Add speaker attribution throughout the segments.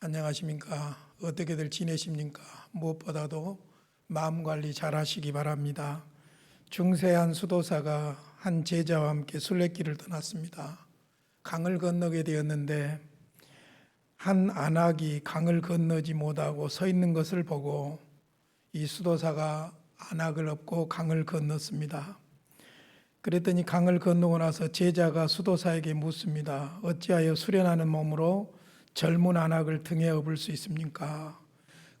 Speaker 1: 안녕하십니까? 어떻게들 지내십니까? 무엇보다도 마음 관리 잘 하시기 바랍니다. 중세한 수도사가 한 제자와 함께 순례길을 떠났습니다. 강을 건너게 되었는데 한 안악이 강을 건너지 못하고 서 있는 것을 보고 이 수도사가 안악을 업고 강을 건넜습니다. 그랬더니 강을 건너고 나서 제자가 수도사에게 묻습니다. 어찌하여 수련하는 몸으로 젊은 안악을 등에 업을 수 있습니까?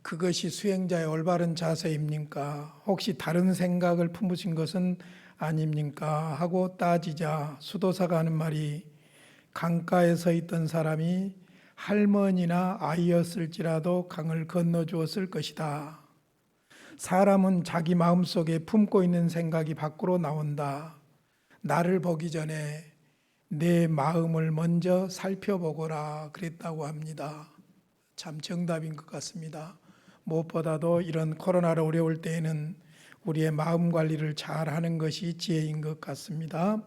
Speaker 1: 그것이 수행자의 올바른 자세입니까? 혹시 다른 생각을 품으신 것은 아닙니까? 하고 따지자 수도사가 하는 말이 강가에 서 있던 사람이 할머니나 아이였을지라도 강을 건너 주었을 것이다. 사람은 자기 마음속에 품고 있는 생각이 밖으로 나온다. 나를 보기 전에 내 마음을 먼저 살펴보거라 그랬다고 합니다. 참 정답인 것 같습니다. 무엇보다도 이런 코로나로 어려울 때에는 우리의 마음 관리를 잘 하는 것이 지혜인 것 같습니다.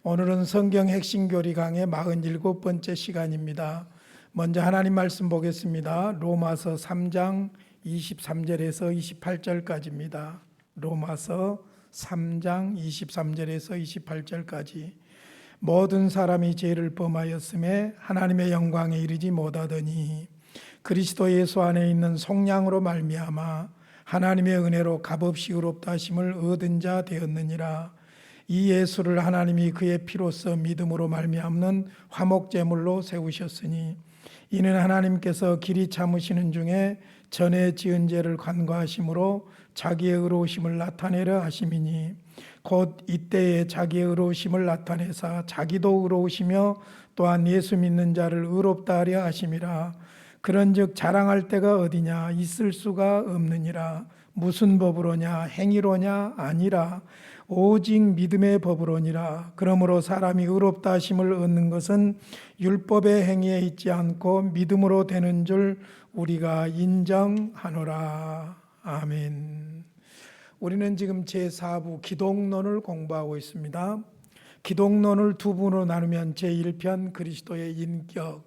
Speaker 1: 오늘은 성경 핵심 교리 강의 47번째 시간입니다. 먼저 하나님 말씀 보겠습니다. 로마서 3장 23절에서 28절까지입니다. 로마서 3장 23절에서 28절까지 모든 사람이 죄를 범하였음에 하나님의 영광에 이르지 못하더니 그리스도 예수 안에 있는 속량으로 말미암아 하나님의 은혜로 값없이 의롭다 하심을 얻은 자 되었느니라. 이 예수를 하나님이 그의 피로써 믿음으로 말미암는 화목제물로 세우셨으니 이는 하나님께서 길이 참으시는 중에 전에 지은 죄를 간과하심으로 자기의 의로우심을 나타내려 하심이니 곧 이때에 자기의 의로우심을 나타내사 자기도 의로우시며 또한 예수 믿는 자를 의롭다 하려 하심이라. 그런즉 자랑할 때가 어디냐? 있을 수가 없느니라. 무슨 법으로냐? 행위로냐? 아니라 오직 믿음의 법으로니라. 그러므로 사람이 의롭다 하심을 얻는 것은 율법의 행위에 있지 않고 믿음으로 되는 줄 우리가 인정하노라. 아멘. 우리는 지금 제4부 기독론을 공부하고 있습니다. 기독론을 두 부분으로 나누면 제1편 그리스도의 인격,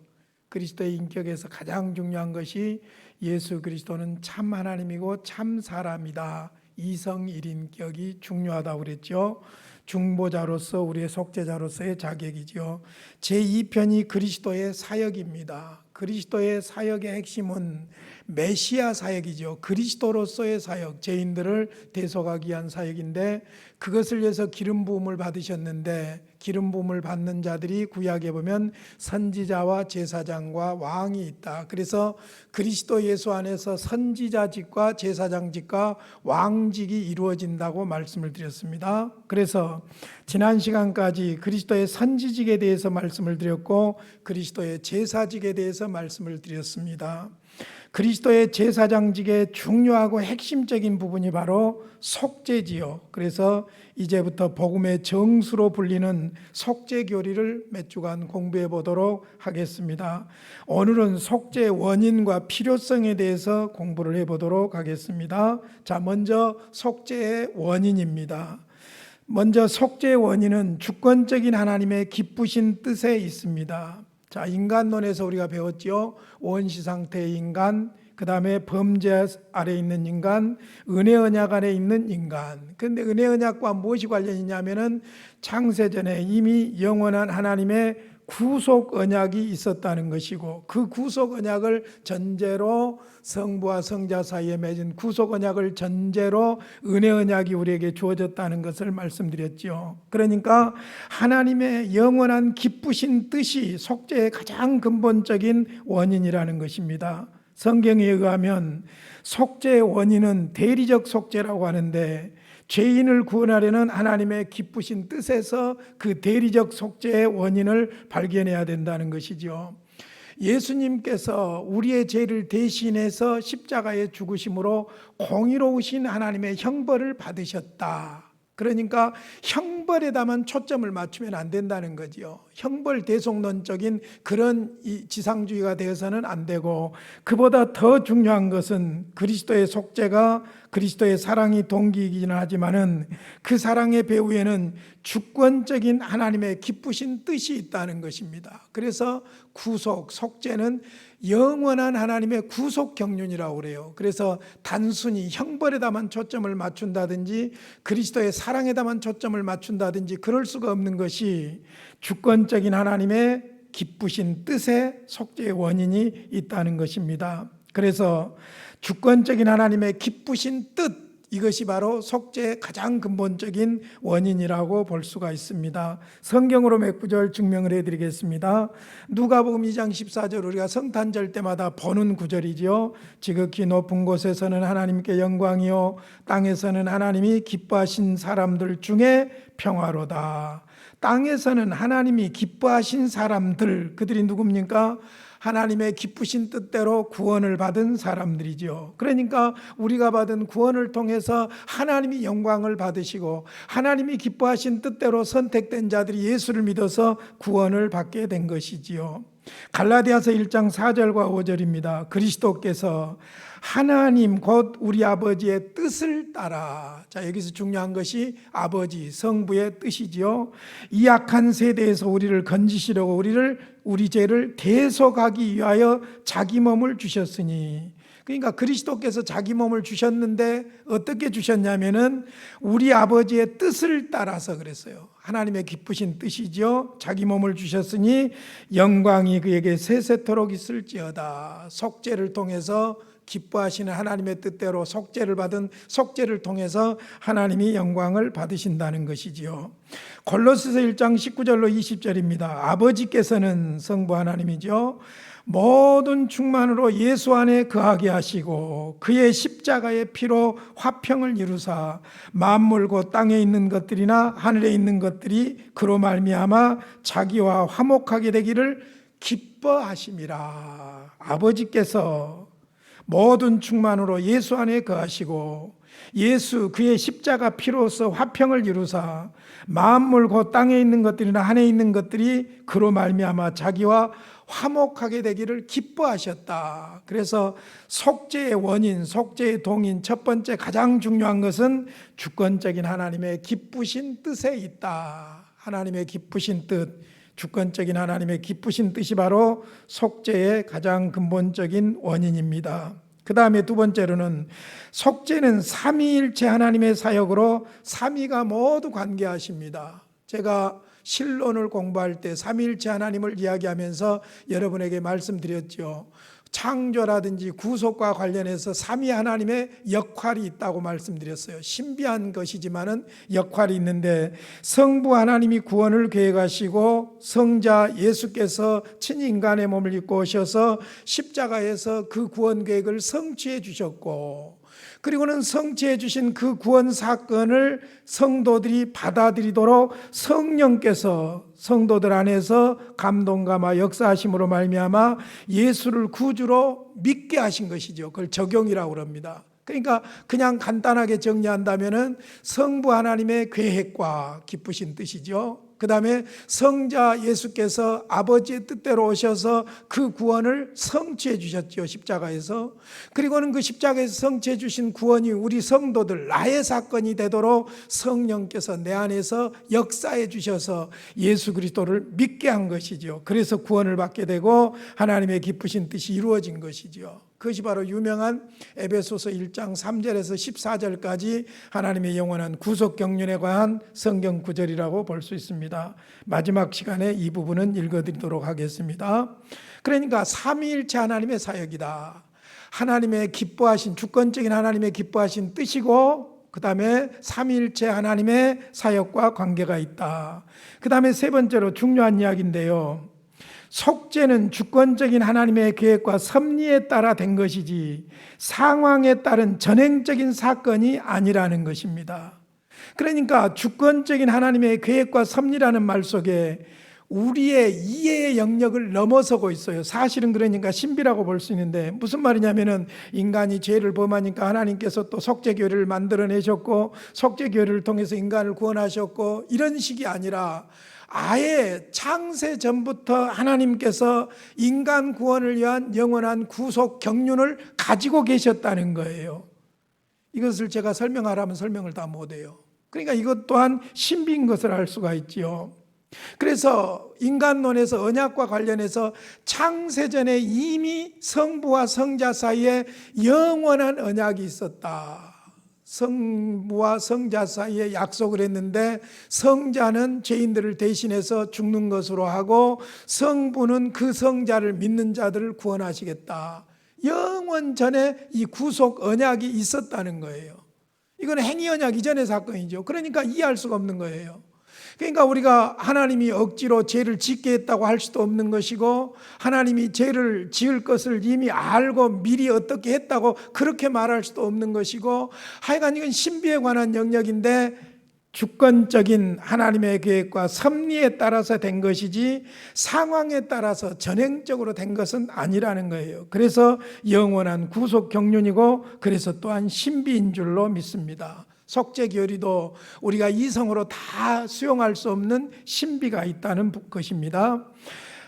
Speaker 1: 그리스도의 인격에서 가장 중요한 것이 예수 그리스도는 참 하나님이고 참 사람이다. 이성 1인격이 중요하다고 그랬죠. 중보자로서 우리의 속죄자로서의 자격이죠. 제2편이 그리스도의 사역입니다. 그리스도의 사역의 핵심은 메시아 사역이죠. 그리스도로서의 사역, 죄인들을 대속하기 위한 사역인데 그것을 위해서 기름 부음을 받으셨는데 기름 부음을 받는 자들이 구약에 보면 선지자와 제사장과 왕이 있다. 그래서 그리스도 예수 안에서 선지자직과 제사장직과 왕직이 이루어진다고 말씀을 드렸습니다. 그래서 지난 시간까지 그리스도의 선지직에 대해서 말씀을 드렸고 그리스도의 제사직에 대해서 말씀을 드렸습니다. 그리스도의 제사장직의 중요하고 핵심적인 부분이 바로 속죄지요. 그래서 이제부터 복음의 정수로 불리는 속죄 교리를 몇 주간 공부해 보도록 하겠습니다. 오늘은 속죄의 원인과 필요성에 대해서 공부를 해 보도록 하겠습니다. 자, 먼저 속죄의 원인입니다. 먼저 속죄의 원인은 주권적인 하나님의 기쁘신 뜻에 있습니다. 자, 인간론에서 우리가 배웠죠. 원시 상태의 인간, 그 다음에 범죄 아래 있는 인간, 은혜 언약 안에 있는 인간. 그런데 은혜 언약과 무엇이 관련이 있냐면은 창세전에 이미 영원한 하나님의 구속 언약이 있었다는 것이고 그 구속 언약을 전제로 성부와 성자 사이에 맺은 구속 언약을 전제로 은혜 언약이 우리에게 주어졌다는 것을 말씀드렸죠. 그러니까 하나님의 영원한 기쁘신 뜻이 속죄의 가장 근본적인 원인이라는 것입니다. 성경에 의하면 속죄의 원인은 대리적 속죄라고 하는데 죄인을 구원하려는 하나님의 기쁘신 뜻에서 그 대리적 속죄의 원인을 발견해야 된다는 것이죠. 예수님께서 우리의 죄를 대신해서 십자가에 죽으심으로 공의로우신 하나님의 형벌을 받으셨다. 그러니까 형벌에다만 초점을 맞추면 안 된다는 거지요. 형벌 대속론적인 그런 지상주의가 되어서는 안 되고, 그보다 더 중요한 것은 그리스도의 속죄가 그리스도의 사랑이 동기이기는 하지만은 그 사랑의 배후에는 주권적인 하나님의 기쁘신 뜻이 있다는 것입니다. 그래서 구속, 속죄는 영원한 하나님의 구속 경륜이라고 그래요. 그래서 단순히 형벌에다만 초점을 맞춘다든지 그리스도의 사랑에다만 초점을 맞춘다든지 그럴 수가 없는 것이, 주권적인 하나님의 기쁘신 뜻에 속죄의 원인이 있다는 것입니다. 그래서 주권적인 하나님의 기쁘신 뜻, 이것이 바로 속죄의 가장 근본적인 원인이라고 볼 수가 있습니다. 성경으로 몇 구절 증명을 해드리겠습니다. 누가복음 2장 14절, 우리가 성탄절 때마다 보는 구절이지요. 지극히 높은 곳에서는 하나님께 영광이요 땅에서는 하나님이 기뻐하신 사람들 중에 평화로다. 땅에서는 하나님이 기뻐하신 사람들, 그들이 누굽니까? 하나님의 기쁘신 뜻대로 구원을 받은 사람들이죠. 그러니까 우리가 받은 구원을 통해서 하나님이 영광을 받으시고 하나님이 기뻐하신 뜻대로 선택된 자들이 예수를 믿어서 구원을 받게 된 것이지요. 갈라디아서 1장 4절과 5절입니다. 그리스도께서 하나님 곧 우리 아버지의 뜻을 따라, 자 여기서 중요한 것이 아버지 성부의 뜻이지요. 이 악한 세대에서 우리를 건지시려고 우리 죄를 대속하기 위하여 자기 몸을 주셨으니, 그러니까 그리스도께서 자기 몸을 주셨는데 어떻게 주셨냐면은 우리 아버지의 뜻을 따라서 그랬어요. 하나님의 기쁘신 뜻이죠. 자기 몸을 주셨으니 영광이 그에게 세세토록 있을지어다. 속죄를 통해서 기뻐하시는 하나님의 뜻대로 속죄를 받은 속죄를 통해서 하나님이 영광을 받으신다는 것이지요. 골로새서 1장 19절로 20절입니다. 아버지께서는 성부 하나님이죠. 모든 충만으로 예수 안에 거하게 하시고 그의 십자가의 피로 화평을 이루사 만물 곧 땅에 있는 것들이나 하늘에 있는 것들이 그로 말미암아 자기와 화목하게 되기를 기뻐하심이라. 아버지께서 모든 충만으로 예수 안에 거하시고 예수 그의 십자가 피로서 화평을 이루사 만물 곧 땅에 있는 것들이나 하늘에 있는 것들이 그로 말미암아 자기와 화목하게 되기를 기뻐하셨다. 그래서 속죄의 원인, 속죄의 동인, 첫 번째 가장 중요한 것은 주권적인 하나님의 기쁘신 뜻에 있다. 하나님의 기쁘신 뜻, 주권적인 하나님의 기쁘신 뜻이 바로 속죄의 가장 근본적인 원인입니다. 그 다음에 두 번째로는 속죄는 삼위일체 하나님의 사역으로 삼위가 모두 관계하십니다. 제가 신론을 공부할 때 삼위일체 하나님을 이야기하면서 여러분에게 말씀드렸죠. 창조라든지 구속과 관련해서 삼위 하나님의 역할이 있다고 말씀드렸어요. 신비한 것이지만은 역할이 있는데, 성부 하나님이 구원을 계획하시고 성자 예수께서 친인간의 몸을 입고 오셔서 십자가에서 그 구원 계획을 성취해 주셨고, 그리고는 성취해 주신 그 구원 사건을 성도들이 받아들이도록 성령께서 성도들 안에서 감동감화 역사하심으로 말미암아 예수를 구주로 믿게 하신 것이죠. 그걸 적용이라고 합니다. 그러니까 그냥 간단하게 정리한다면은 성부 하나님의 계획과 기쁘신 뜻이죠. 그 다음에 성자 예수께서 아버지의 뜻대로 오셔서 그 구원을 성취해 주셨죠, 십자가에서. 그리고는 그 십자가에서 성취해 주신 구원이 우리 성도들, 나의 사건이 되도록 성령께서 내 안에서 역사해 주셔서 예수 그리스도를 믿게 한 것이죠. 그래서 구원을 받게 되고 하나님의 기쁘신 뜻이 이루어진 것이죠. 그것이 바로 유명한 에베소서 1장 3절에서 14절까지 하나님의 영원한 구속 경륜에 관한 성경 구절이라고 볼 수 있습니다. 마지막 시간에 이 부분은 읽어드리도록 하겠습니다. 그러니까 삼위일체 하나님의 사역이다. 하나님의 기뻐하신, 주권적인 하나님의 기뻐하신 뜻이고, 그 다음에 삼위일체 하나님의 사역과 관계가 있다. 그 다음에 세 번째로 중요한 이야기인데요, 속죄는 주권적인 하나님의 계획과 섭리에 따라 된 것이지 상황에 따른 전행적인 사건이 아니라는 것입니다. 그러니까 주권적인 하나님의 계획과 섭리라는 말 속에 우리의 이해의 영역을 넘어서고 있어요. 사실은 그러니까 신비라고 볼 수 있는데, 무슨 말이냐면은 인간이 죄를 범하니까 하나님께서 또 속죄교회를 만들어내셨고 속죄교회를 통해서 인간을 구원하셨고, 이런 식이 아니라 아예 창세 전부터 하나님께서 인간 구원을 위한 영원한 구속 경륜을 가지고 계셨다는 거예요. 이것을 제가 설명하라면 설명을 다 못해요. 그러니까 이것 또한 신비인 것을 알 수가 있지요. 그래서 인간론에서 언약과 관련해서 창세전에 이미 성부와 성자 사이에 영원한 언약이 있었다. 성부와 성자 사이에 약속을 했는데, 성자는 죄인들을 대신해서 죽는 것으로 하고 성부는 그 성자를 믿는 자들을 구원하시겠다. 영원 전에 이 구속 언약이 있었다는 거예요. 이건 행위 언약 이전의 사건이죠. 그러니까 이해할 수가 없는 거예요. 그러니까 우리가 하나님이 억지로 죄를 짓게 했다고 할 수도 없는 것이고, 하나님이 죄를 지을 것을 이미 알고 미리 어떻게 했다고 그렇게 말할 수도 없는 것이고, 하여간 이건 신비에 관한 영역인데 주권적인 하나님의 계획과 섭리에 따라서 된 것이지 상황에 따라서 전행적으로 된 것은 아니라는 거예요. 그래서 영원한 구속 경륜이고, 그래서 또한 신비인 줄로 믿습니다. 속죄교리도 우리가 이성으로 다 수용할 수 없는 신비가 있다는 것입니다.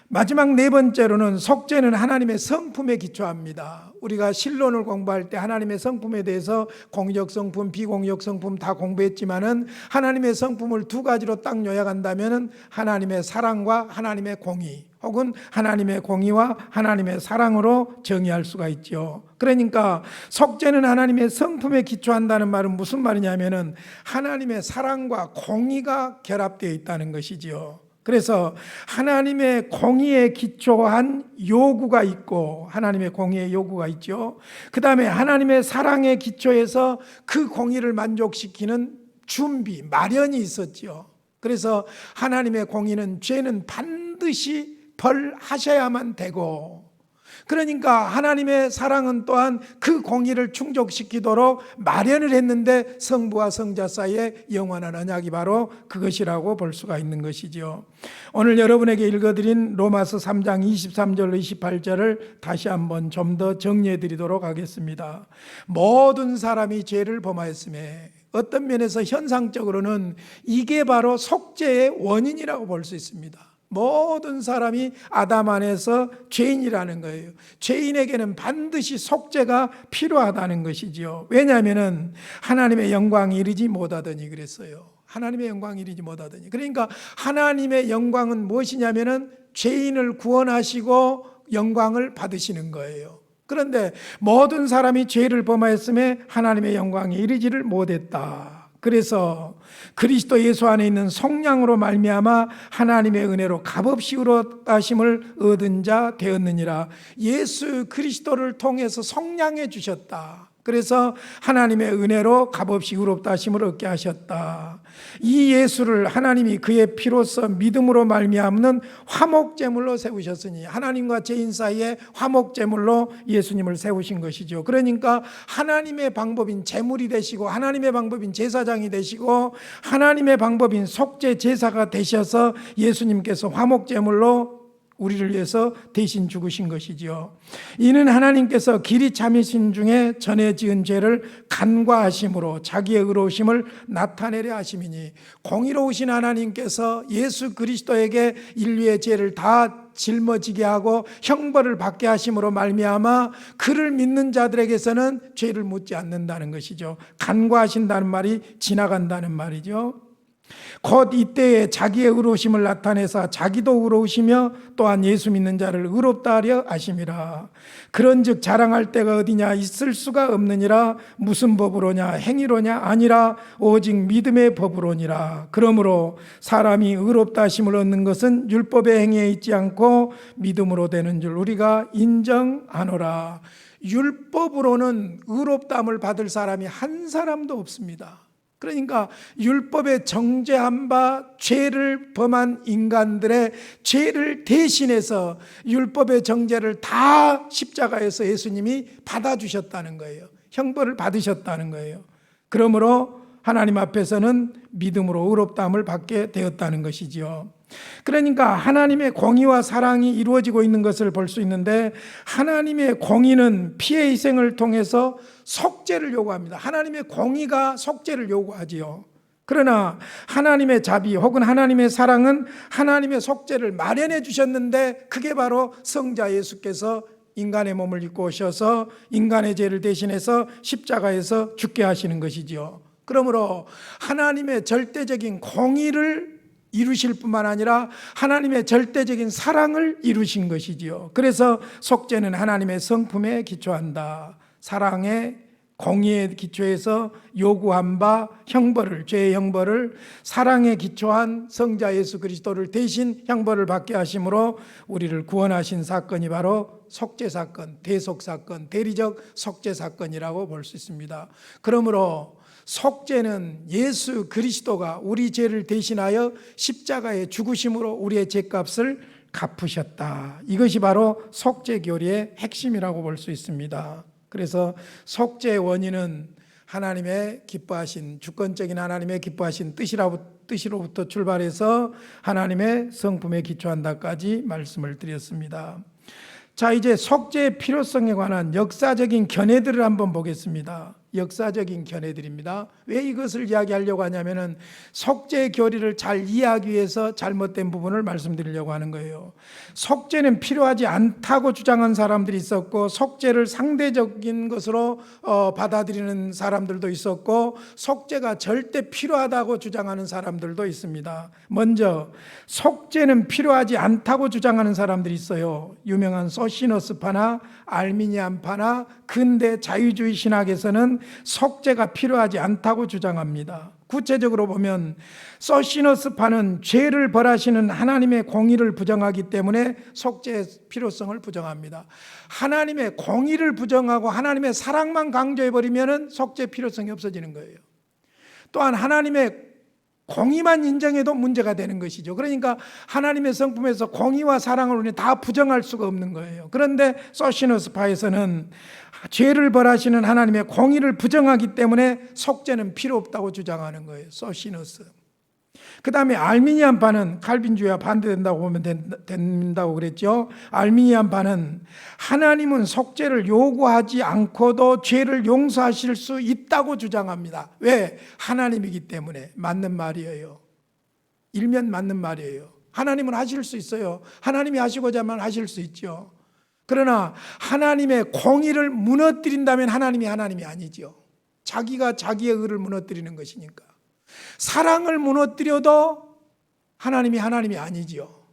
Speaker 1: 마지막 네 번째로는 속죄는 하나님의 성품에 기초합니다. 우리가 신론을 공부할 때 하나님의 성품에 대해서 공적 성품, 비공적 성품 다 공부했지만은 하나님의 성품을 두 가지로 딱 요약한다면은 하나님의 사랑과 하나님의 공의, 혹은 하나님의 공의와 하나님의 사랑으로 정의할 수가 있죠. 그러니까 속죄는 하나님의 성품에 기초한다는 말은 무슨 말이냐면은 하나님의 사랑과 공의가 결합되어 있다는 것이지요. 그래서 하나님의 공의에 기초한 요구가 있고, 하나님의 공의의 요구가 있죠. 그 다음에 하나님의 사랑에 기초해서 그 공의를 만족시키는 준비, 마련이 있었죠. 그래서 하나님의 공의는 죄는 반드시 벌하셔야만 되고, 그러니까 하나님의 사랑은 또한 그 공의를 충족시키도록 마련을 했는데, 성부와 성자 사이에 영원한 언약이 바로 그것이라고 볼 수가 있는 것이죠. 오늘 여러분에게 읽어드린 로마서 3장 23절로 28절을 다시 한번 좀 더 정리해 드리도록 하겠습니다. 모든 사람이 죄를 범하였음에, 어떤 면에서 현상적으로는 이게 바로 속죄의 원인이라고 볼 수 있습니다. 모든 사람이 아담 안에서 죄인이라는 거예요. 죄인에게는 반드시 속죄가 필요하다는 것이지요. 왜냐하면 하나님의 영광이 이르지 못하더니 그랬어요. 하나님의 영광이 이르지 못하더니. 그러니까 하나님의 영광은 무엇이냐면은 죄인을 구원하시고 영광을 받으시는 거예요. 그런데 모든 사람이 죄를 범하였음에 하나님의 영광이 이르지를 못했다. 그래서 그리스도 예수 안에 있는 성량으로 말미암아 하나님의 은혜로 값없이 의롭다심을 얻은 자 되었느니라. 예수 그리스도를 통해서 성량해 주셨다. 그래서 하나님의 은혜로 값없이 의롭다 하심을 얻게 하셨다. 이 예수를 하나님이 그의 피로써 믿음으로 말미암는 화목제물로 세우셨으니, 하나님과 죄인 사이에 화목제물로 예수님을 세우신 것이죠. 그러니까 하나님의 방법인 제물이 되시고, 하나님의 방법인 제사장이 되시고, 하나님의 방법인 속죄 제사가 되셔서 예수님께서 화목제물로 우리를 위해서 대신 죽으신 것이지요. 이는 하나님께서 길이 참으신 중에 전에 지은 죄를 간과하심으로 자기의 의로우심을 나타내려 하심이니, 공의로우신 하나님께서 예수 그리스도에게 인류의 죄를 다 짊어지게 하고 형벌을 받게 하심으로 말미암아 그를 믿는 자들에게서는 죄를 묻지 않는다는 것이죠. 간과하신다는 말이 지나간다는 말이죠. 곧 이때에 자기의 의로우심을 나타내사 자기도 의로우시며 또한 예수 믿는 자를 의롭다 하려 하심이라. 그런즉 자랑할 때가 어디냐, 있을 수가 없느니라. 무슨 법으로냐, 행위로냐, 아니라 오직 믿음의 법으로니라. 그러므로 사람이 의롭다 하심을 얻는 것은 율법의 행위에 있지 않고 믿음으로 되는 줄 우리가 인정하노라. 율법으로는 의롭다함을 받을 사람이 한 사람도 없습니다. 그러니까 율법에 정죄한 바 죄를 범한 인간들의 죄를 대신해서 율법의 정죄를 다 십자가에서 예수님이 받아주셨다는 거예요. 형벌을 받으셨다는 거예요. 그러므로 하나님 앞에서는 믿음으로 의롭다함을 받게 되었다는 것이지요. 그러니까 하나님의 공의와 사랑이 이루어지고 있는 것을 볼 수 있는데, 하나님의 공의는 피의 희생을 통해서 속죄를 요구합니다. 하나님의 공의가 속죄를 요구하지요. 그러나 하나님의 자비 혹은 하나님의 사랑은 하나님의 속죄를 마련해 주셨는데, 그게 바로 성자 예수께서 인간의 몸을 입고 오셔서 인간의 죄를 대신해서 십자가에서 죽게 하시는 것이지요. 그러므로 하나님의 절대적인 공의를 이루실 뿐만 아니라 하나님의 절대적인 사랑을 이루신 것이지요. 그래서 속죄는 하나님의 성품에 기초한다. 사랑의 공의에 기초해서 요구한 바 형벌을, 죄의 형벌을 사랑에 기초한 성자 예수 그리스도를 대신 형벌을 받게 하심으로 우리를 구원하신 사건이 바로 속죄 사건, 대속 사건, 대리적 속죄 사건이라고 볼 수 있습니다. 그러므로 속죄는 예수 그리스도가 우리 죄를 대신하여 십자가에 죽으심으로 우리의 죄값을 갚으셨다. 이것이 바로 속죄 교리의 핵심이라고 볼 수 있습니다. 그래서 속죄의 원인은 하나님의 기뻐하신, 주권적인 하나님의 기뻐하신 뜻으로부터 출발해서 하나님의 성품에 기초한다까지 말씀을 드렸습니다. 자, 이제 속죄의 필요성에 관한 역사적인 견해들을 한번 보겠습니다. 역사적인 견해들입니다. 왜 이것을 이야기하려고 하냐면은 속죄의 교리를 잘 이해하기 위해서 잘못된 부분을 말씀드리려고 하는 거예요. 속죄는 필요하지 않다고 주장한 사람들이 있었고, 속죄를 상대적인 것으로 받아들이는 사람들도 있었고, 속죄가 절대 필요하다고 주장하는 사람들도 있습니다. 먼저 속죄는 필요하지 않다고 주장하는 사람들이 있어요. 유명한 소시너스파나 알미니안파나 근대 자유주의 신학에서는 속죄가 필요하지 않다고 주장합니다. 구체적으로 보면 소시너스파는 죄를 벌하시는 하나님의 공의를 부정하기 때문에 속죄의 필요성을 부정합니다. 하나님의 공의를 부정하고 하나님의 사랑만 강조해버리면 속죄의 필요성이 없어지는 거예요. 또한 하나님의 공의만 인정해도 문제가 되는 것이죠. 그러니까 하나님의 성품에서 공의와 사랑을 우리는 다 부정할 수가 없는 거예요. 그런데 소시너스파에서는 죄를 벌하시는 하나님의 공의를 부정하기 때문에 속죄는 필요 없다고 주장하는 거예요. 소시너스. 그 다음에 알미니안파는 칼빈주의와 반대된다고 보면 된다고 그랬죠. 알미니안파는 하나님은 속죄를 요구하지 않고도 죄를 용서하실 수 있다고 주장합니다. 왜? 하나님이기 때문에. 맞는 말이에요. 일면 맞는 말이에요. 하나님은 하실 수 있어요. 하나님이 하시고자 하면 하실 수 있죠. 그러나 하나님의 공의를 무너뜨린다면 하나님이 아니죠. 자기가 자기의 의를 무너뜨리는 것이니까. 사랑을 무너뜨려도 하나님이 아니지요.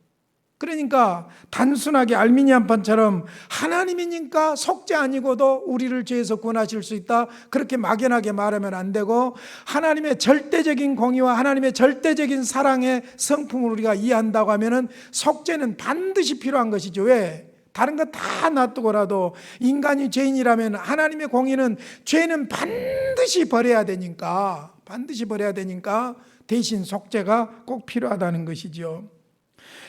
Speaker 1: 그러니까 단순하게 알미니안파처럼 하나님이니까 속죄 아니고도 우리를 죄에서 구원하실 수 있다, 그렇게 막연하게 말하면 안 되고, 하나님의 절대적인 공의와 하나님의 절대적인 사랑의 성품을 우리가 이해한다고 하면은 속죄는 반드시 필요한 것이죠. 왜? 다른 거 다 놔두고라도 인간이 죄인이라면 하나님의 공의는 죄는 반드시 버려야 되니까 대신 속죄가 꼭 필요하다는 것이죠.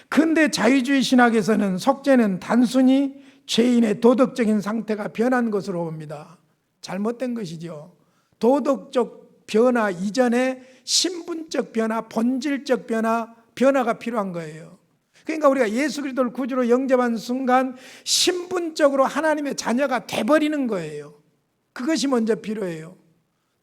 Speaker 1: 그런데 자유주의 신학에서는 속죄는 단순히 죄인의 도덕적인 상태가 변한 것으로 봅니다. 잘못된 것이죠. 도덕적 변화 이전에 신분적 변화, 본질적 변화가 필요한 거예요. 그러니까 우리가 예수 그리스도를 구주로 영접한 순간 신분적으로 하나님의 자녀가 돼버리는 거예요. 그것이 먼저 필요해요.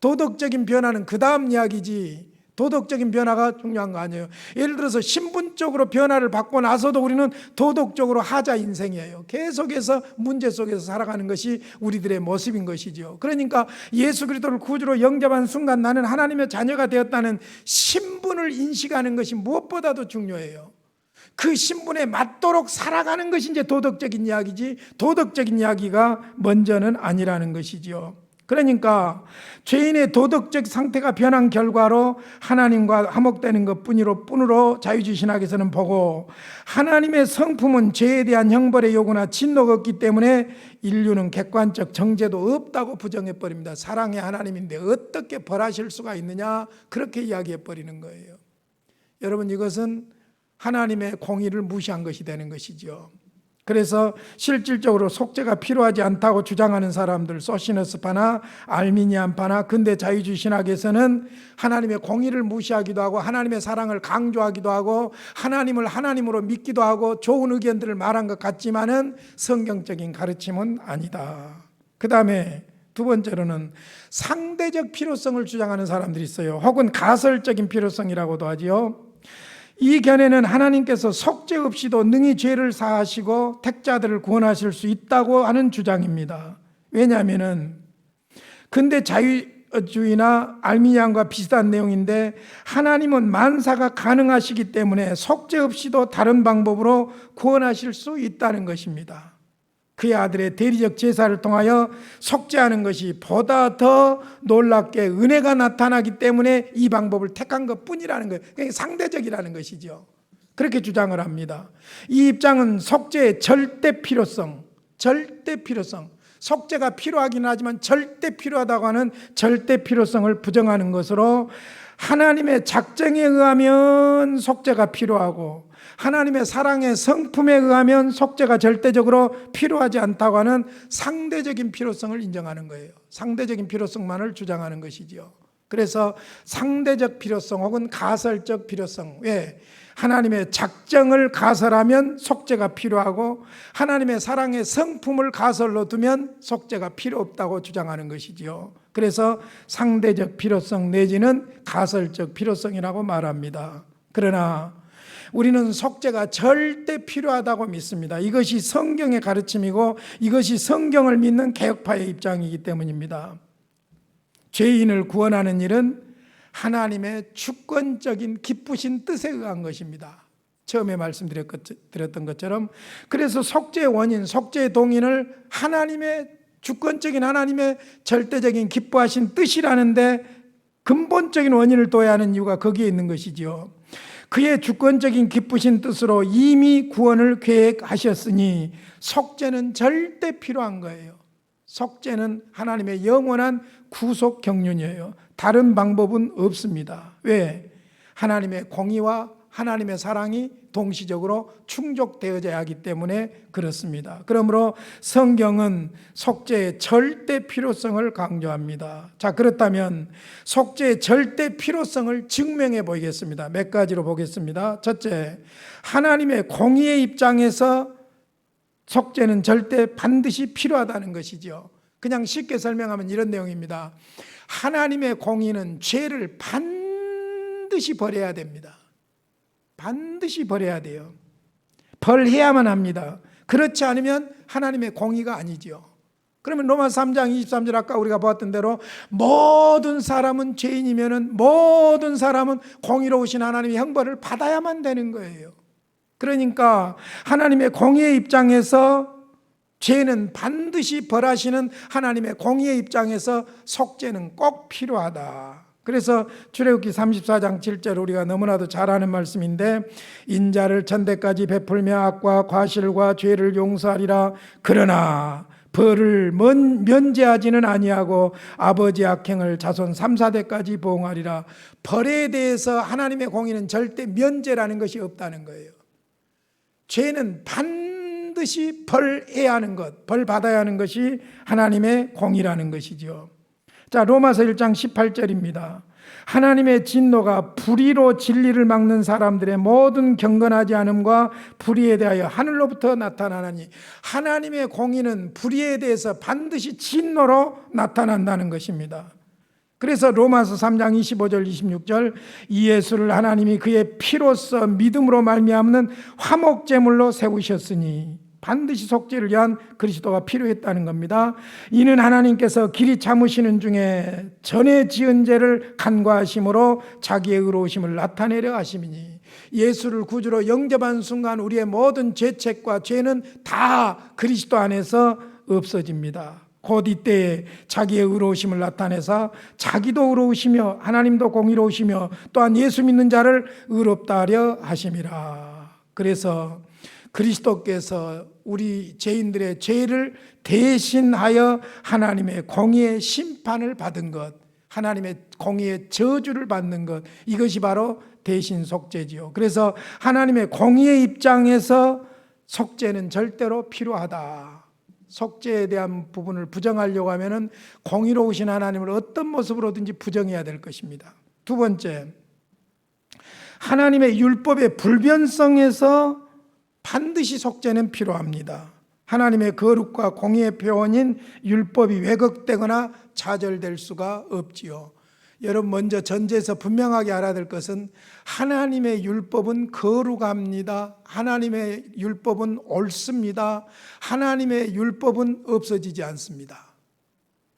Speaker 1: 도덕적인 변화는 그 다음 이야기지, 도덕적인 변화가 중요한 거 아니에요. 예를 들어서 신분적으로 변화를 받고 나서도 우리는 도덕적으로 하자 인생이에요. 계속해서 문제 속에서 살아가는 것이 우리들의 모습인 것이죠. 그러니까 예수 그리스도를 구주로 영접한 순간 나는 하나님의 자녀가 되었다는 신분을 인식하는 것이 무엇보다도 중요해요. 그 신분에 맞도록 살아가는 것이 이제 도덕적인 이야기지, 도덕적인 이야기가 먼저는 아니라는 것이죠. 그러니까 죄인의 도덕적 상태가 변한 결과로 하나님과 화목되는 것뿐으로 자유주의 신학에서는 보고, 하나님의 성품은 죄에 대한 형벌의 요구나 진노가 없기 때문에 인류는 객관적 정죄도 없다고 부정해버립니다. 사랑의 하나님인데 어떻게 벌하실 수가 있느냐, 그렇게 이야기해버리는 거예요. 여러분, 이것은 하나님의 공의를 무시한 것이 되는 것이죠. 그래서 실질적으로 속죄가 필요하지 않다고 주장하는 사람들, 소시너스파나 알미니안파나 근대 자유주의 신학에서는 하나님의 공의를 무시하기도 하고 하나님의 사랑을 강조하기도 하고 하나님을 하나님으로 믿기도 하고 좋은 의견들을 말한 것 같지만은 성경적인 가르침은 아니다. 그 다음에 두 번째로는 상대적 필요성을 주장하는 사람들이 있어요. 혹은 가설적인 필요성이라고도 하지요. 이 견해는 하나님께서 속죄 없이도 능히 죄를 사하시고 택자들을 구원하실 수 있다고 하는 주장입니다. 왜냐하면은 근대 자유주의나 알미니안과 비슷한 내용인데 하나님은 만사가 가능하시기 때문에 속죄 없이도 다른 방법으로 구원하실 수 있다는 것입니다. 그의 아들의 대리적 제사를 통하여 속죄하는 것이 보다 더 놀랍게 은혜가 나타나기 때문에 이 방법을 택한 것뿐이라는 거예요. 그게 상대적이라는 것이죠. 그렇게 주장을 합니다. 이 입장은 속죄의 절대 필요성, 속죄가 필요하긴 하지만 절대 필요하다고 하는 절대 필요성을 부정하는 것으로 하나님의 작정에 의하면 속죄가 필요하고 하나님의 사랑의 성품에 의하면 속죄가 절대적으로 필요하지 않다고 하는 상대적인 필요성을 인정하는 거예요. 상대적인 필요성만을 주장하는 것이죠. 그래서 상대적 필요성 혹은 가설적 필요성, 왜? 하나님의 작정을 가설하면 속죄가 필요하고 하나님의 사랑의 성품을 가설로 두면 속죄가 필요 없다고 주장하는 것이지요. 그래서 상대적 필요성 내지는 가설적 필요성이라고 말합니다. 그러나 우리는 속죄가 절대 필요하다고 믿습니다. 이것이 성경의 가르침이고 이것이 성경을 믿는 개혁파의 입장이기 때문입니다. 죄인을 구원하는 일은 하나님의 주권적인 기쁘신 뜻에 의한 것입니다. 처음에 말씀드렸던 것처럼 그래서 속죄의 원인, 속죄의 동인을 하나님의 주권적인 하나님의 절대적인 기뻐하신 뜻이라는데 근본적인 원인을 둬야 하는 이유가 거기에 있는 것이지요. 그의 주권적인 기쁘신 뜻으로 이미 구원을 계획하셨으니 속죄는 절대 필요한 거예요. 속죄는 하나님의 영원한 구속 경륜이에요. 다른 방법은 없습니다. 왜? 하나님의 공의와 하나님의 사랑이 동시적으로 충족되어져야 하기 때문에 그렇습니다. 그러므로 성경은 속죄의 절대 필요성을 강조합니다. 자, 그렇다면 속죄의 절대 필요성을 증명해 보이겠습니다. 몇 가지로 보겠습니다. 첫째, 하나님의 공의의 입장에서 속죄는 절대 반드시 필요하다는 것이죠. 그냥 쉽게 설명하면 이런 내용입니다. 하나님의 공의는 죄를 반드시 벌여야 됩니다. 반드시 벌여야 돼요. 벌해야만 합니다. 그렇지 않으면 하나님의 공의가 아니죠. 그러면 로마서 3장 23절 아까 우리가 보았던 대로 모든 사람은 죄인이면은 모든 사람은 공의로우신 하나님의 형벌을 받아야만 되는 거예요. 그러니까 하나님의 공의의 입장에서 죄는 반드시 벌하시는 하나님의 공의의 입장에서 속죄는 꼭 필요하다. 그래서 출애굽기 34장 7절 우리가 너무나도 잘 아는 말씀인데 인자를 천대까지 베풀며 악과 과실과 죄를 용서하리라. 그러나 벌을 면제하지는 아니하고 아버지 악행을 자손 3, 4대까지 보응하리라. 벌에 대해서 하나님의 공의는 절대 면제라는 것이 없다는 거예요. 죄는 반드시 벌해야 하는 것, 벌 받아야 하는 것이 하나님의 공의라는 것이죠. 자, 로마서 1장 18절입니다. 하나님의 진노가 불의로 진리를 막는 사람들의 모든 경건하지 않음과 불의에 대하여 하늘로부터 나타나나니 하나님의 공의는 불의에 대해서 반드시 진노로 나타난다는 것입니다. 그래서 로마서 3장 25절 26절 이 예수를 하나님이 그의 피로써 믿음으로 말미암는 화목제물로 세우셨으니 반드시 속죄를 위한 그리스도가 필요했다는 겁니다. 이는 하나님께서 길이 참으시는 중에 전에 지은 죄를 간과하심으로 자기의 의로우심을 나타내려 하심이니 예수를 구주로 영접한 순간 우리의 모든 죄책과 죄는 다 그리스도 안에서 없어집니다. 곧 이때에 자기의 의로우심을 나타내사 자기도 의로우시며 하나님도 공의로우시며 또한 예수 믿는 자를 의롭다 하려 하심이라. 그래서 그리스도께서 우리 죄인들의 죄를 대신하여 하나님의 공의의 심판을 받은 것, 하나님의 공의의 저주를 받는 것, 이것이 바로 대신 속죄지요. 그래서 하나님의 공의의 입장에서 속죄는 절대로 필요하다. 속죄에 대한 부분을 부정하려고 하면은 공의로우신 하나님을 어떤 모습으로든지 부정해야 될 것입니다. 두 번째, 하나님의 율법의 불변성에서 반드시 속죄는 필요합니다. 하나님의 거룩과 공의의 표현인 율법이 왜곡되거나 좌절될 수가 없지요. 여러분, 먼저 전제에서 분명하게 알아야 될 것은 하나님의 율법은 거룩합니다. 하나님의 율법은 옳습니다. 하나님의 율법은 없어지지 않습니다.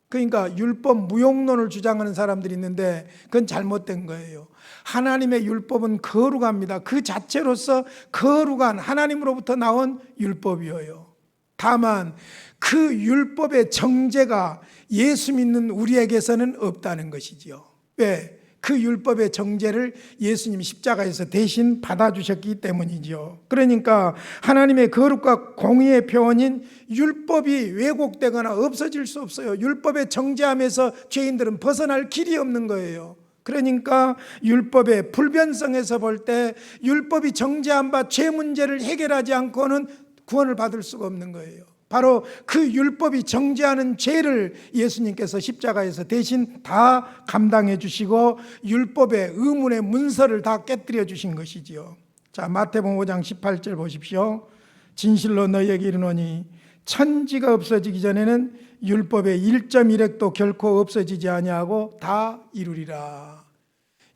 Speaker 1: 그러니까 율법 무용론을 주장하는 사람들이 있는데 그건 잘못된 거예요. 하나님의 율법은 거룩합니다. 그 자체로서 거룩한 하나님으로부터 나온 율법이에요. 다만 그 율법의 정죄가 예수 믿는 우리에게서는 없다는 것이지요. 왜? 그 율법의 정죄를 예수님이 십자가에서 대신 받아주셨기 때문이죠. 그러니까 하나님의 거룩과 공의의 표현인 율법이 왜곡되거나 없어질 수 없어요. 율법의 정죄함에서 죄인들은 벗어날 길이 없는 거예요. 그러니까 율법의 불변성에서 볼 때 율법이 정죄한 바 죄 문제를 해결하지 않고는 구원을 받을 수가 없는 거예요. 바로 그 율법이 정죄하는 죄를 예수님께서 십자가에서 대신 다 감당해 주시고 율법의 의문의 문서를 다 깨뜨려 주신 것이지요. 자, 마태복음 5장 18절 보십시오. 진실로 너희에게 이르노니 천지가 없어지기 전에는 율법의 1.1획도 결코 없어지지 아니하고 다 이루리라.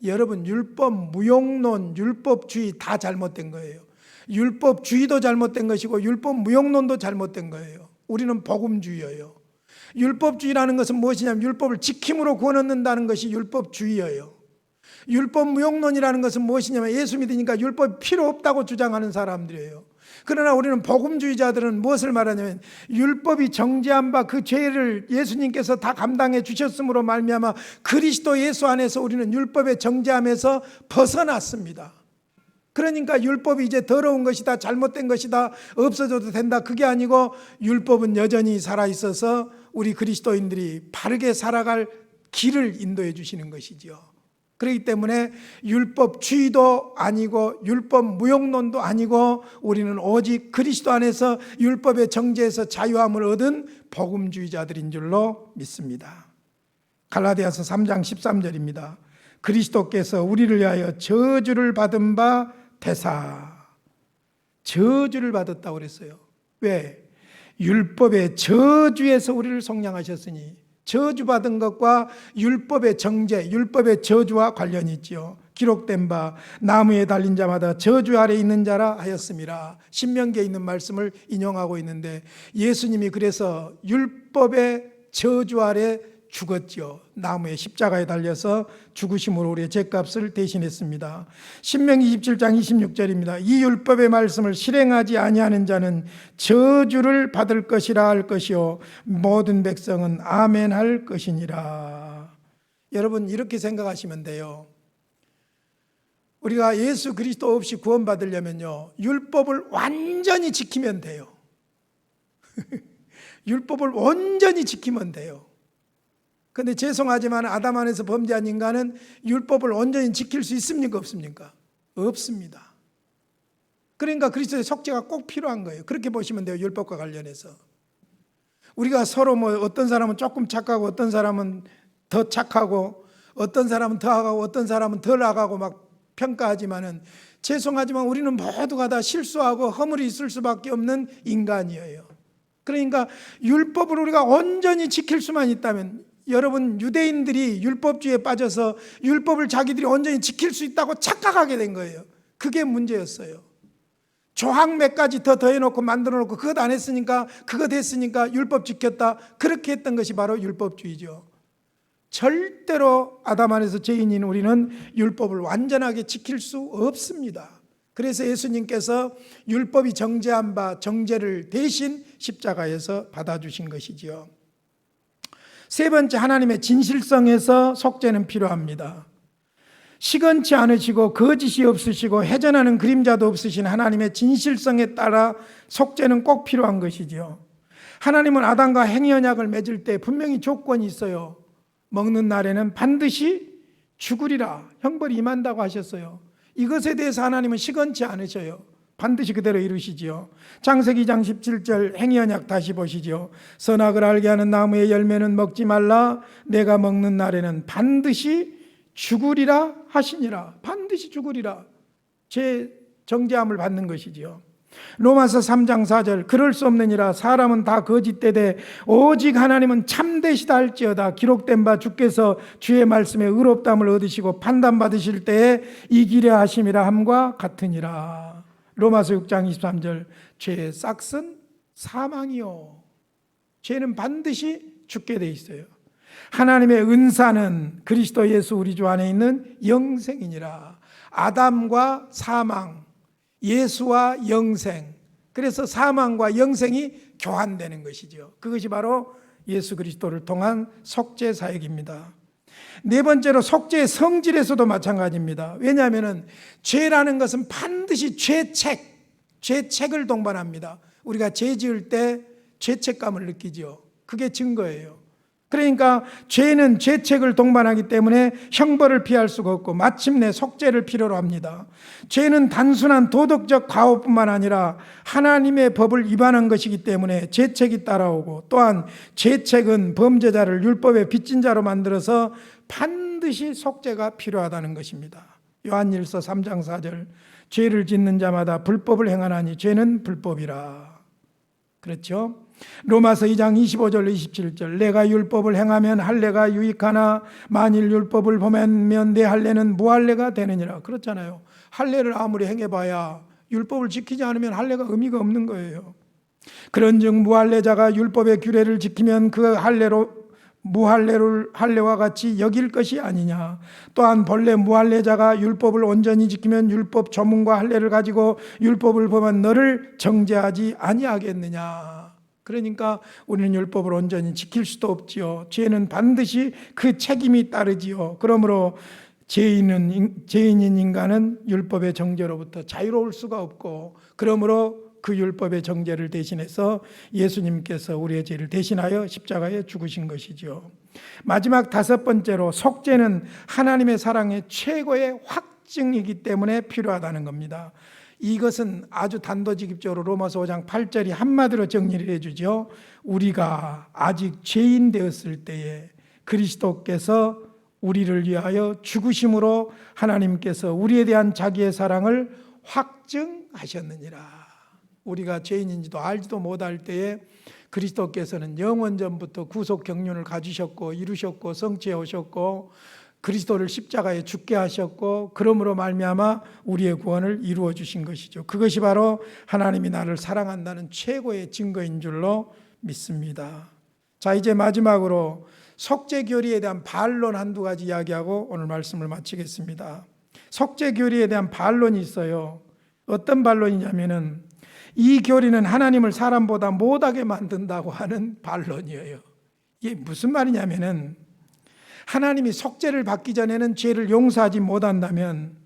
Speaker 1: 여러분, 율법 무용론, 율법주의 다 잘못된 거예요. 율법주의도 잘못된 것이고 율법 무용론도 잘못된 거예요. 우리는 복음주의예요. 율법주의라는 것은 무엇이냐면 율법을 지킴으로 구원 얻는다는 것이 율법주의예요. 율법 무용론이라는 것은 무엇이냐면 예수 믿으니까 율법이 필요 없다고 주장하는 사람들이에요. 그러나 우리는 복음주의자들은 무엇을 말하냐면 율법이 정죄한 바 그 죄를 예수님께서 다 감당해 주셨으므로 말미암아 그리스도 예수 안에서 우리는 율법의 정죄함에서 벗어났습니다. 그러니까 율법이 이제 더러운 것이다, 잘못된 것이다, 없어져도 된다, 그게 아니고 율법은 여전히 살아있어서 우리 그리스도인들이 바르게 살아갈 길을 인도해 주시는 것이죠. 그렇기 때문에 율법주의도 아니고 율법 무용론도 아니고 우리는 오직 그리스도 안에서 율법의 정죄에서 자유함을 얻은 복음주의자들인 줄로 믿습니다. 갈라디아서 3장 13절입니다. 그리스도께서 우리를 위하여 저주를 받은 바 되사. 저주를 받았다고 그랬어요. 왜? 율법의 저주에서 우리를 속량하셨으니. 저주받은 것과 율법의 정죄, 율법의 저주와 관련이 있죠. 기록된 바 나무에 달린 자마다 저주 아래 있는 자라 하였음이라. 신명기에 있는 말씀을 인용하고 있는데 예수님이 그래서 율법의 저주 아래 죽었죠. 나무에 십자가에 달려서 죽으심으로 우리의 죄값을 대신했습니다. 신명기 27장 26절입니다. 이 율법의 말씀을 실행하지 아니하는 자는 저주를 받을 것이라 할 것이요 모든 백성은 아멘 할 것이니라. 여러분, 이렇게 생각하시면 돼요. 우리가 예수 그리스도 없이 구원받으려면요 율법을 완전히 지키면 돼요. 율법을 온전히 지키면 돼요. 그런데 죄송하지만 아담 안에서 범죄한 인간은 율법을 온전히 지킬 수 있습니까? 없습니까? 없습니다. 그러니까 그리스도의 속죄가 꼭 필요한 거예요. 그렇게 보시면 돼요. 율법과 관련해서. 우리가 서로 어떤 사람은 조금 착하고 어떤 사람은 더 착하고 어떤 사람은 더 악하고 어떤 사람은 덜 악하고 막 평가하지만은 죄송하지만 우리는 모두가 다 실수하고 허물이 있을 수밖에 없는 인간이에요. 그러니까 율법을 우리가 온전히 지킬 수만 있다면, 여러분, 유대인들이 율법주의에 빠져서 율법을 자기들이 온전히 지킬 수 있다고 착각하게 된 거예요. 그게 문제였어요. 조항 몇 가지 더 더해놓고 만들어놓고 그것 안 했으니까 그것 했으니까 율법 지켰다, 그렇게 했던 것이 바로 율법주의죠. 절대로 아담 안에서 죄인인 우리는 율법을 완전하게 지킬 수 없습니다. 그래서 예수님께서 율법이 정죄한 바 정죄를 대신 십자가에서 받아주신 것이지요. 세 번째, 하나님의 진실성에서 속죄는 필요합니다. 시건치 않으시고 거짓이 없으시고 회전하는 그림자도 없으신 하나님의 진실성에 따라 속죄는 꼭 필요한 것이죠. 하나님은 아담과 행위언약을 맺을 때 분명히 조건이 있어요. 먹는 날에는 반드시 죽으리라, 형벌이 임한다고 하셨어요. 이것에 대해서 하나님은 시건치 않으셔요. 반드시 그대로 이루시지요. 창세기 2장 17절 행위언약 다시 보시죠. 선악을 알게 하는 나무의 열매는 먹지 말라. 내가 먹는 날에는 반드시 죽으리라 하시니라. 반드시 죽으리라. 제 정죄함을 받는 것이지요. 로마서 3장 4절 그럴 수 없느니라. 사람은 다 거짓되되 오직 하나님은 참되시다 할지어다. 기록된 바 주께서 주의 말씀에 의롭다함을 얻으시고 판단받으실 때에 이기려 하심이라 함과 같으니라. 로마서 6장 23절 죄의 싹은 사망이요. 죄는 반드시 죽게 돼 있어요. 하나님의 은사는 그리스도 예수 우리 주 안에 있는 영생이니라. 아담과 사망, 예수와 영생. 그래서 사망과 영생이 교환되는 것이죠. 그것이 바로 예수 그리스도를 통한 속죄 사역입니다. 네 번째로 속죄의 성질에서도 마찬가지입니다. 왜냐하면 죄라는 것은 반드시 죄책을 동반합니다. 우리가 죄 지을 때 죄책감을 느끼죠. 그게 증거예요. 그러니까 죄는 죄책을 동반하기 때문에 형벌을 피할 수가 없고 마침내 속죄를 필요로 합니다. 죄는 단순한 도덕적 과오뿐만 아니라 하나님의 법을 위반한 것이기 때문에 죄책이 따라오고, 또한 죄책은 범죄자를 율법의 빚진 자로 만들어서 반드시 속죄가 필요하다는 것입니다. 요한일서 3장 4절 죄를 짓는 자마다 불법을 행하나니 죄는 불법이라. 그렇죠? 로마서 2장 25절 27절 내가 율법을 행하면 할례가 유익하나 만일 율법을 범하면 내 할례는 무할례가 되느니라. 그렇잖아요. 할례를 아무리 행해봐야 율법을 지키지 않으면 할례가 의미가 없는 거예요. 그런즉 무할례자가 율법의 규례를 지키면 그 할례와 같이 여길 것이 아니냐. 또한 본래 무할례자가 율법을 온전히 지키면 율법 조문과 할례를 가지고 율법을 범한 너를 정죄하지 아니하겠느냐. 그러니까 우리는 율법을 온전히 지킬 수도 없지요. 죄는 반드시 그 책임이 따르지요. 그러므로 죄인인 인간은 율법의 정죄로부터 자유로울 수가 없고, 그러므로 그 율법의 정죄를 대신해서 예수님께서 우리의 죄를 대신하여 십자가에 죽으신 것이죠. 마지막 다섯 번째로 속죄는 하나님의 사랑의 최고의 확증이기 때문에 필요하다는 겁니다. 이것은 아주 단도직입적으로 로마서 5장 8절이 한마디로 정리를 해주죠. 우리가 아직 죄인 되었을 때에 그리스도께서 우리를 위하여 죽으심으로 하나님께서 우리에 대한 자기의 사랑을 확증하셨느니라. 우리가 죄인인지도 알지도 못할 때에 그리스도께서는 영원전부터 구속 경륜을 가지셨고 이루셨고 성취해 오셨고 그리스도를 십자가에 죽게 하셨고, 그러므로 말미암아 우리의 구원을 이루어 주신 것이죠. 그것이 바로 하나님이 나를 사랑한다는 최고의 증거인 줄로 믿습니다. 자, 이제 마지막으로 속죄 교리에 대한 반론 한두 가지 이야기하고 오늘 말씀을 마치겠습니다. 속죄 교리에 대한 반론이 있어요. 어떤 반론이냐면은 이 교리는 하나님을 사람보다 못하게 만든다고 하는 반론이에요. 이게 무슨 말이냐면은 하나님이 속죄를 받기 전에는 죄를 용서하지 못한다면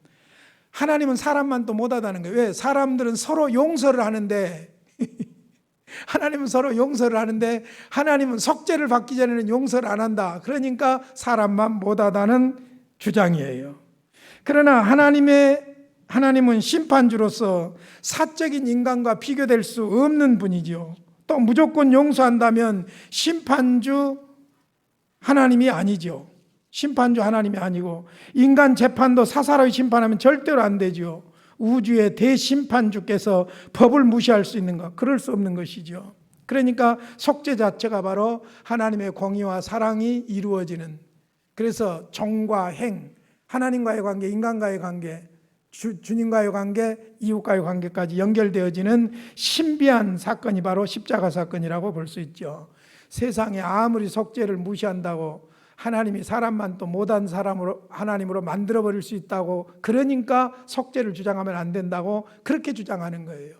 Speaker 1: 하나님은 사람만 또 못하다는 거예요. 왜? 사람들은 서로 용서를 하는데 하나님은 서로 용서를 하는데 하나님은 속죄를 받기 전에는 용서를 안 한다. 그러니까 사람만 못하다는 주장이에요. 그러나 하나님은 심판주로서 사적인 인간과 비교될 수 없는 분이죠. 또 무조건 용서한다면 심판주 하나님이 아니죠. 심판주 하나님이 아니고, 인간 재판도 사사로이 심판하면 절대로 안 되죠. 우주의 대심판주께서 법을 무시할 수 있는가? 그럴 수 없는 것이죠. 그러니까 속죄 자체가 바로 하나님의 공의와 사랑이 이루어지는, 그래서 정과 행, 하나님과의 관계, 인간과의 관계, 주님과의 관계, 이웃과의 관계까지 연결되어지는 신비한 사건이 바로 십자가 사건이라고 볼 수 있죠. 세상에 아무리 속죄를 무시한다고 하나님이 사람만 또 못한 사람으로 하나님으로 만들어버릴 수 있다고, 그러니까 속죄를 주장하면 안 된다고 그렇게 주장하는 거예요.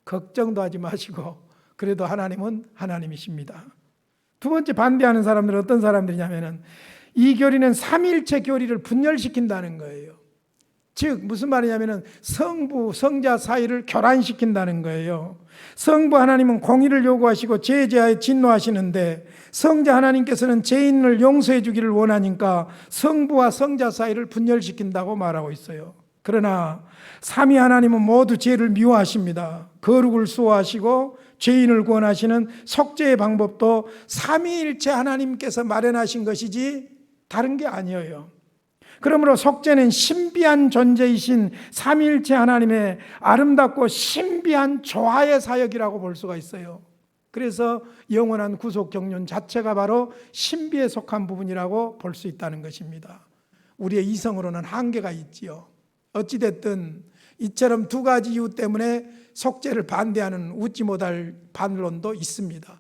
Speaker 1: 걱정도 하지 마시고 그래도 하나님은 하나님이십니다. 두 번째 반대하는 사람들은 어떤 사람들이냐면은 이 교리는 삼위일체 교리를 분열시킨다는 거예요. 즉 무슨 말이냐면은 성부, 성자 사이를 교란시킨다는 거예요. 성부 하나님은 공의를 요구하시고 죄에 대하여 진노하시는데 성자 하나님께서는 죄인을 용서해 주기를 원하니까 성부와 성자 사이를 분열시킨다고 말하고 있어요. 그러나 삼위 하나님은 모두 죄를 미워하십니다. 거룩을 수호하시고 죄인을 구원하시는 속죄의 방법도 삼위일체 하나님께서 마련하신 것이지 다른 게 아니에요. 그러므로 속죄는 신비한 존재이신 삼위일체 하나님의 아름답고 신비한 조화의 사역이라고 볼 수가 있어요. 그래서 영원한 구속 경륜 자체가 바로 신비에 속한 부분이라고 볼 수 있다는 것입니다. 우리의 이성으로는 한계가 있지요. 어찌됐든 이처럼 두 가지 이유 때문에 속죄를 반대하는 웃지 못할 반론도 있습니다.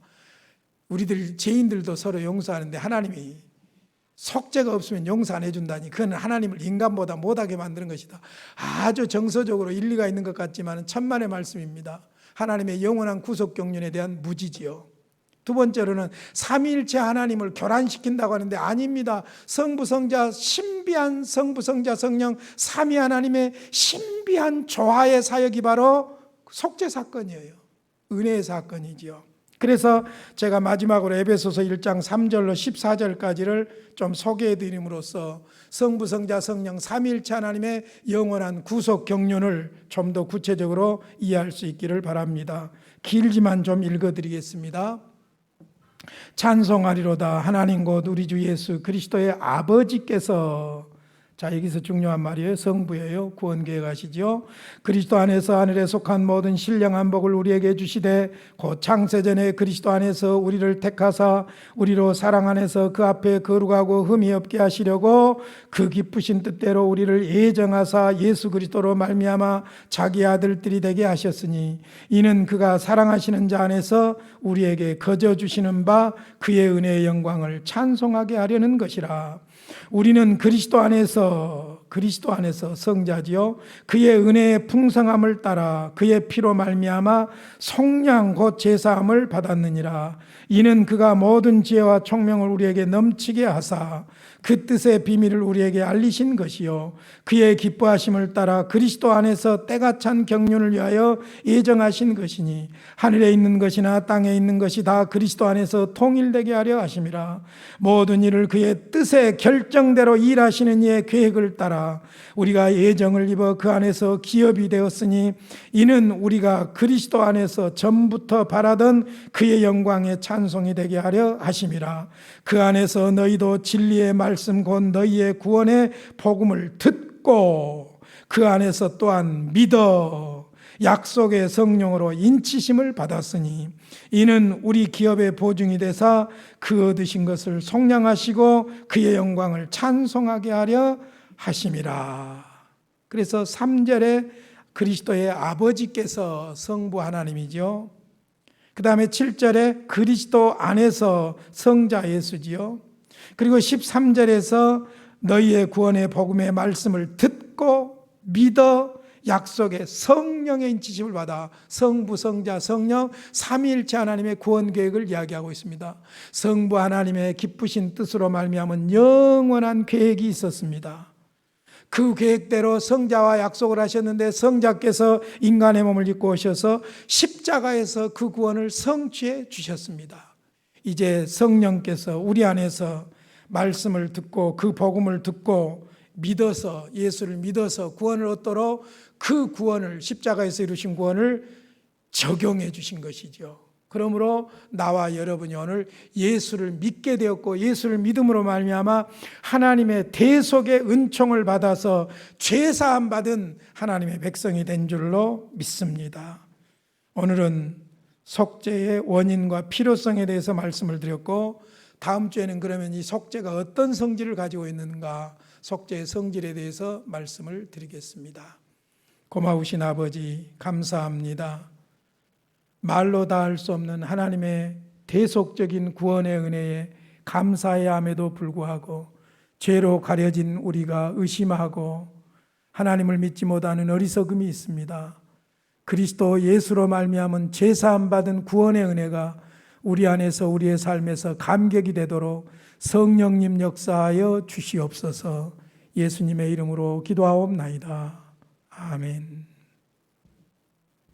Speaker 1: 우리들 죄인들도 서로 용서하는데 하나님이 속죄가 없으면 용서 안 해준다니, 그건 하나님을 인간보다 못하게 만드는 것이다. 아주 정서적으로 일리가 있는 것 같지만 천만의 말씀입니다. 하나님의 영원한 구속 경륜에 대한 무지지요. 두 번째로는 삼위일체 하나님을 교란시킨다고 하는데 아닙니다. 성부 성자, 신비한 성부 성자 성령 삼위 하나님의 신비한 조화의 사역이 바로 속죄 사건이에요. 은혜의 사건이지요. 그래서 제가 마지막으로 에베소서 1장 3절로 14절까지를 좀 소개해 드림으로써 성부 성자 성령 삼위일체 하나님의 영원한 구속 경륜을 좀 더 구체적으로 이해할 수 있기를 바랍니다. 길지만 좀 읽어 드리겠습니다. 찬송하리로다 하나님 곧 우리 주 예수 그리스도의 아버지께서, 자 여기서 중요한 말이에요. 성부예요. 구원 계획하시죠. 그리스도 안에서 하늘에 속한 모든 신령한 복을 우리에게 주시되 곧 창세전에 그리스도 안에서 우리를 택하사 우리로 사랑 안에서 그 앞에 거룩하고 흠이 없게 하시려고 그 기쁘신 뜻대로 우리를 예정하사 예수 그리스도로 말미암아 자기 아들들이 되게 하셨으니 이는 그가 사랑하시는 자 안에서 우리에게 거저 주시는 바 그의 은혜의 영광을 찬송하게 하려는 것이라. 우리는 그리스도 안에서 성자지요. 그의 은혜의 풍성함을 따라 그의 피로 말미암아 속량 곧 제사함을 받았느니라. 이는 그가 모든 지혜와 총명을 우리에게 넘치게 하사 그 뜻의 비밀을 우리에게 알리신 것이요 그의 기뻐하심을 따라 그리스도 안에서 때가 찬 경륜을 위하여 예정하신 것이니 하늘에 있는 것이나 땅에 있는 것이 다 그리스도 안에서 통일되게 하려 하심이라. 모든 일을 그의 뜻의 결정대로 일하시는 이의 계획을 따라 우리가 예정을 입어 그 안에서 기업이 되었으니 이는 우리가 그리스도 안에서 전부터 바라던 그의 영광의 찬송이 되게 하려 하심이라. 그 안에서 너희도 진리의 말씀 곧 너희의 구원의 복음을 듣고 그 안에서 또한 믿어 약속의 성령으로 인치심을 받았으니 이는 우리 기업의 보증이 되사 그 얻으신 것을 속량하시고 그의 영광을 찬송하게 하려 하심이라. 그래서 3절에 그리스도의 아버지께서 성부 하나님이죠. 그 다음에 7절에 그리스도 안에서 성자 예수지요. 그리고 13절에서 너희의 구원의 복음의 말씀을 듣고 믿어 약속의 성령의 인치심을 받아 성부, 성자, 성령 삼위일체 하나님의 구원 계획을 이야기하고 있습니다. 성부 하나님의 기쁘신 뜻으로 말미암은 영원한 계획이 있었습니다. 그 계획대로 성자와 약속을 하셨는데 성자께서 인간의 몸을 입고 오셔서 십자가에서 그 구원을 성취해 주셨습니다. 이제 성령께서 우리 안에서 말씀을 듣고 그 복음을 듣고 믿어서 예수를 믿어서 구원을 얻도록 그 구원을 십자가에서 이루신 구원을 적용해 주신 것이죠. 그러므로 나와 여러분이 오늘 예수를 믿게 되었고 예수를 믿음으로 말미암아 하나님의 대속의 은총을 받아서 죄사함 받은 하나님의 백성이 된 줄로 믿습니다. 오늘은 속죄의 원인과 필요성에 대해서 말씀을 드렸고 다음 주에는 그러면 이 속죄가 어떤 성질을 가지고 있는가, 속죄의 성질에 대해서 말씀을 드리겠습니다. 고마우신 아버지 감사합니다. 말로 다 할 수 없는 하나님의 대속적인 구원의 은혜에 감사해야 함에도 불구하고 죄로 가려진 우리가 의심하고 하나님을 믿지 못하는 어리석음이 있습니다. 그리스도 예수로 말미암은 죄사함 받은 구원의 은혜가 우리 안에서 우리의 삶에서 감격이 되도록 성령님 역사하여 주시옵소서. 예수님의 이름으로 기도하옵나이다. 아멘.